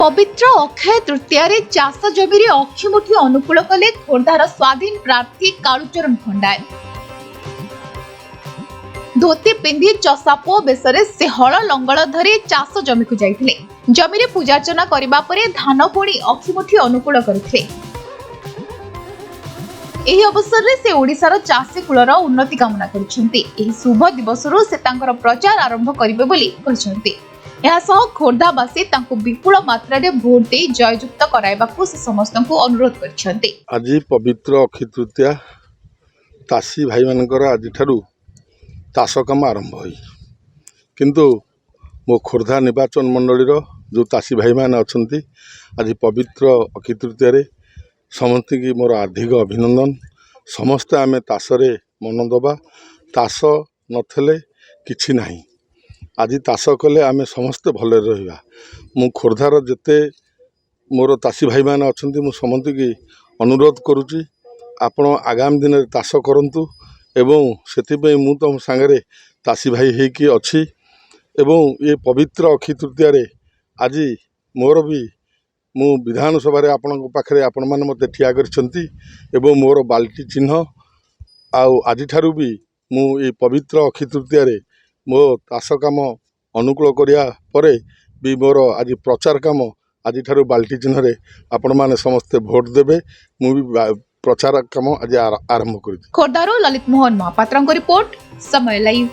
पवित्र अक्षय तृतीय चाष जमी अक्षिमुठी अनुकूल कले खोर्धार स्वाधीन प्रार्थी कालूचरण खंडाय। धोती पिंधि चषा पुओ बेसरे से हल लंगल धरी चाष जमी को जाइथिले। जमीरे पूजार्चना करिबा परे धान पुणी अक्षिमुठी अनुकूल करथिले। एही अवसर रे से ओडिसार चाषी कुलर उन्नति कामना करिसेंती। एही शुभ दिवसरु से तांकर प्रचार आरंभ करिवे बोली कहिसेंती। खोर्धावासी विपुल मात्रा भोट दे जययुक्त कराइबाकू से समस्त अनुरोध करछन्ते। आज पवित्र अक्षय तृतीया चाषी भाई मानकर आज ठारू चाष काम आरंभ होई किंतु मो खोर्धा निर्वाचन मंडली जो चाषी भाई मैंने अच्छा आज पवित्र अक्षय तृतीय समस्त की मोर हार्दिक अभिनंदन। समस्ते आम ताशरे मन दबा, ताश नथले किछि नाही। आज ताश कले आम समस्ते भले रहिबा। मु खोर्धार जेते मोर चाषी भाई मैंने अच्छा समस्त की अनुरोध करुच्ची आपण आगामी दिन में ताश करंतु एवं से मु तुम सांगरे चाषी भाई होकी अच्छी एवं ये पवित्र अक्षय तृतीय आज मोर भी मु विधानसभा आपण पाखे आपण मैंने मत ठिया कर मोर बाल्टी चिन्ह आज ठारू भी मु ये पवित्र अक्षय तृतीय मो चाष काम अनुकूल करिया परे भी मोर आज प्रचार काम आज ठारू बाल्टी चिन्ह आपण माने समस्ते भोट देबे। मु भी प्रचार काम आज आरंभ करी। खोर्धारो ललित मोहन महापात्रଙ୍କ रिपोर्ट समय लाइव।